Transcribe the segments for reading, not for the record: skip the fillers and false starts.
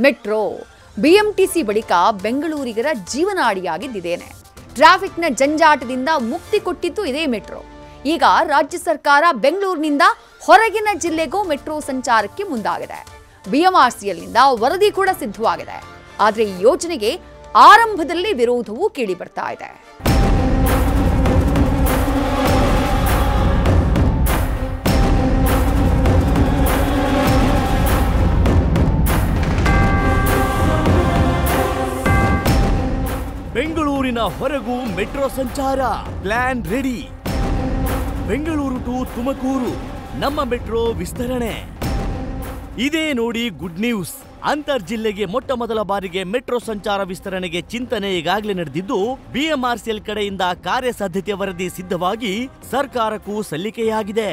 Metro BMTC ಬಳಿಕ ಬೆಂಗಳೂರಿಗರ ಜೀವನಾಡಿಯಾಗಿದ್ದೇನೆ. ಟ್ರಾಫಿಕ್ನ ಜಂಜಾಟದಿಂದ ಮುಕ್ತಿ ಕೊಟ್ಟಿತ್ತು ಇದೇ ಮೆಟ್ರೋ. ಈಗ ರಾಜ್ಯ ಸರ್ಕಾರ ಬೆಂಗಳೂರಿನಿಂದ ಹೊರಗಿನ ಜಿಲ್ಲೆಗೂ ಮೆಟ್ರೋ ಸಂಚಾರಕ್ಕೆ ಮುಂದಾಗಿದೆ. ಬಿಎಂಆರ್ಸಿಎಲ್ನಿಂದ ವರದಿ ಕೂಡ ಸಿದ್ಧವಾಗಿದೆ. ಆದರೆ ಈ ಯೋಜನೆಗೆ ಆರಂಭದಲ್ಲಿ ವಿರೋಧವೂ ಕೇಳಿ ಬರ್ತಾ ಇದೆ. ಬೆಂಗಳೂರಿನ ಹೊರಗೂ ಮೆಟ್ರೋ ಸಂಚಾರ plan ready. Bengaluru to Tumakuru ನಮ್ಮ ಮೆಟ್ರೋ ವಿಸ್ತರಣೆ. ಇದೇ ನೋಡಿ ಗುಡ್ ನ್ಯೂಸ್. ಅಂತರ್ ಜಿಲ್ಲೆಗೆ ಮೊಟ್ಟ ಮೊದಲ ಬಾರಿಗೆ ಮೆಟ್ರೋ ಸಂಚಾರ ವಿಸ್ತರಣೆಗೆ ಚಿಂತನೆ ಈಗಾಗಲೇ ನಡೆದಿದ್ದು, ಬಿಎಂಆರ್ಸಿಎಲ್ ಕಡೆಯಿಂದ ಕಾರ್ಯಸಾಧ್ಯತೆ ವರದಿ ಸಿದ್ಧವಾಗಿ ಸರ್ಕಾರಕ್ಕೂ ಸಲ್ಲಿಕೆಯಾಗಿದೆ.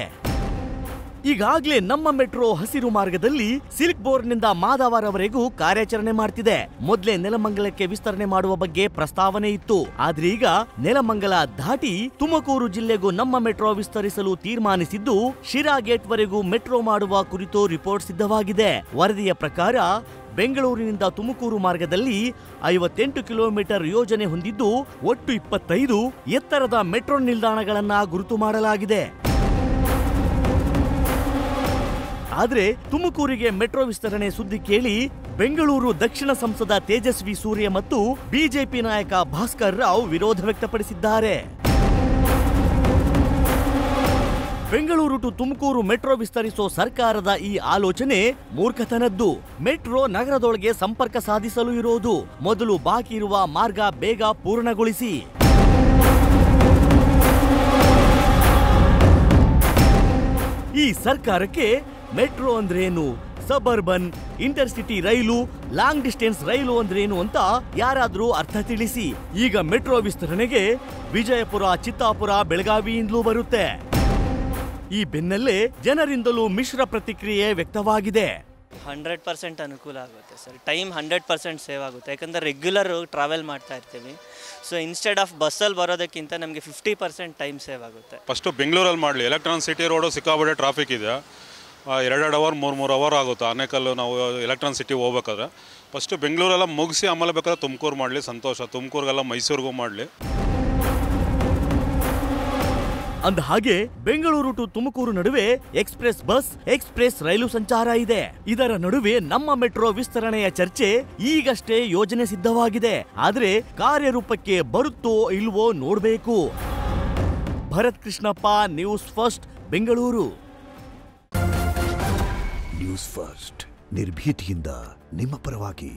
ಈಗಾಗಲೇ ನಮ್ಮ ಮೆಟ್ರೋ ಹಸಿರು ಮಾರ್ಗದಲ್ಲಿ ಸಿಲ್ಕ್ ಬೋರ್ಡ್ನಿಂದ ಮಾದಾವರವರೆಗೂ ಕಾರ್ಯಾಚರಣೆ ಮಾಡ್ತಿದೆ. ಮೊದಲೇ ನೆಲಮಂಗಲಕ್ಕೆ ವಿಸ್ತರಣೆ ಮಾಡುವ ಬಗ್ಗೆ ಪ್ರಸ್ತಾವನೆ ಇತ್ತು. ಆದ್ರೆ ಈಗ ನೆಲಮಂಗಲ ದಾಟಿ ತುಮಕೂರು ಜಿಲ್ಲೆಗೂ ನಮ್ಮ ಮೆಟ್ರೋ ವಿಸ್ತರಿಸಲು ತೀರ್ಮಾನಿಸಿದ್ದು, ಶಿರಾ ಗೇಟ್ ವರೆಗೂ ಮೆಟ್ರೋ ಮಾಡುವ ಕುರಿತು ರಿಪೋರ್ಟ್ ಸಿದ್ಧವಾಗಿದೆ. ವರದಿಯ ಪ್ರಕಾರ ಬೆಂಗಳೂರಿನಿಂದ ತುಮಕೂರು ಮಾರ್ಗದಲ್ಲಿ 58 ಕಿಲೋಮೀಟರ್ ಯೋಜನೆ ಹೊಂದಿದ್ದು, ಒಟ್ಟು 25 ಎತ್ತರದ ಮೆಟ್ರೋ ನಿಲ್ದಾಣಗಳನ್ನ ಗುರುತು ಮಾಡಲಾಗಿದೆ. ಆದ್ರೆ ತುಮಕೂರಿಗೆ ಮೆಟ್ರೋ ವಿಸ್ತರಣೆ ಸುದ್ದಿ ಕೇಳಿ ಬೆಂಗಳೂರು ದಕ್ಷಿಣ ಸಂಸದ ತೇಜಸ್ವಿ ಸೂರ್ಯ ಮತ್ತು ಬಿಜೆಪಿ ನಾಯಕ ಭಾಸ್ಕರ್ ರಾವ್ ವಿರೋಧ ವ್ಯಕ್ತಪಡಿಸಿದ್ದಾರೆ. ಬೆಂಗಳೂರು ಟು ತುಮಕೂರು ಮೆಟ್ರೋ ವಿಸ್ತರಿಸೋ ಸರ್ಕಾರದ ಈ ಆಲೋಚನೆ ಮೂರ್ಖತನದ್ದು. ಮೆಟ್ರೋ ನಗರದೊಳಗೆ ಸಂಪರ್ಕ ಸಾಧಿಸಲು ಇರೋದು. ಮೊದಲು ಬಾಕಿ ಇರುವ ಮಾರ್ಗ ಬೇಗ ಪೂರ್ಣಗೊಳಿಸಿ. ಈ ಸರ್ಕಾರಕ್ಕೆ ಮೆಟ್ರೋ ಅಂದ್ರೇನು, ಸಬರ್ಬನ್, ಇಂಟರ್ಸಿಟಿ ರೈಲು, ಲಾಂಗ್ ಡಿಸ್ಟೆನ್ಸ್ ರೈಲು ಅಂದ್ರೇನು ಅಂತ ಯಾರಾದ್ರೂ ಅರ್ಥ ತಿಳಿಸಿ. ಈಗ ಮೆಟ್ರೋ ವಿಸ್ತರಣೆಗೆ ವಿಜಯಪುರ, ಚಿತ್ತಾಪುರ, ಬೆಳಗಾವಿಯಿಂದಲೂ ಬರುತ್ತೆ. ಈ ಬೆನ್ನಲ್ಲೇ ಜನರಿಂದಲೂ ಮಿಶ್ರ ಪ್ರತಿಕ್ರಿಯೆ ವ್ಯಕ್ತವಾಗಿದೆ. 100% ಅನುಕೂಲ ಆಗುತ್ತೆ ಸರ್. ಟೈಮ್ 100% ಸೇವ್ ಆಗುತ್ತೆ. ಯಾಕಂದರೆ ರೆಗ್ಯುಲರ್ ಟ್ರಾವೆಲ್ ಮಾಡ್ತಾ ಇರ್ತೀವಿ. ಸೊ ಇನ್ಸ್ಟೆಡ್ ಆಫ್ ಬಸ್ಸಲ್ಲಿ ಬರೋದಕ್ಕಿಂತ ನಮಗೆ 50% ಟೈಮ್ ಸೇವ್ ಆಗುತ್ತೆ. ಫಸ್ಟು ಬೆಂಗಳೂರಲ್ಲಿ ಮಾಡಲಿ. ಎಲೆಕ್ಟ್ರಾನಿಕ್ ಸಿಟಿ ರೋಡು ಸಿಕ್ಕಾಪಟ್ಟೆ ಟ್ರಾಫಿಕ್ ಇದೆ. 2 ಅವರ್ 3 ಅವರ್ ಆಗುತ್ತೆ. ಆನೇಕಲ್ಲು ನಾವು ಎಲೆಕ್ಟ್ರಾನಿಕ್ ಸಿಟಿ ಹೋಗ್ಬೇಕಾದ್ರೆ ಫಸ್ಟು ಬೆಂಗಳೂರೆಲ್ಲ ಮುಗಿಸಿ ಆಮೇಲೆ ಬೇಕಾದ್ರೆ ತುಮಕೂರು ಮಾಡಲಿ, ಸಂತೋಷ. ತುಮಕೂರಿಗೆಲ್ಲ ಮೈಸೂರಿಗೂ ಮಾಡಲಿ. ಅಂದ ಹಾಗೆ ಬೆಂಗಳೂರು ಟು ತುಮಕೂರು ನಡುವೆ ಎಕ್ಸ್ಪ್ರೆಸ್ ಬಸ್, ಎಕ್ಸ್ಪ್ರೆಸ್ ರೈಲು ಸಂಚಾರ ಇದೆ. ಇದರ ನಡುವೆ ನಮ್ಮ ಮೆಟ್ರೋ ವಿಸ್ತರಣೆಯ ಚರ್ಚೆ ಈಗಷ್ಟೇ ಯೋಜನೆ ಸಿದ್ಧವಾಗಿದೆ. ಆದ್ರೆ ಕಾರ್ಯರೂಪಕ್ಕೆ ಬರುತ್ತೋ ಇಲ್ವೋ ನೋಡ್ಬೇಕು. Bharath Krishnappa, news first, Bengaluru. News first ನಿರ್ಭೀತಿಯಿಂದ ನಿಮ್ಮ ಪರವಾಗಿ.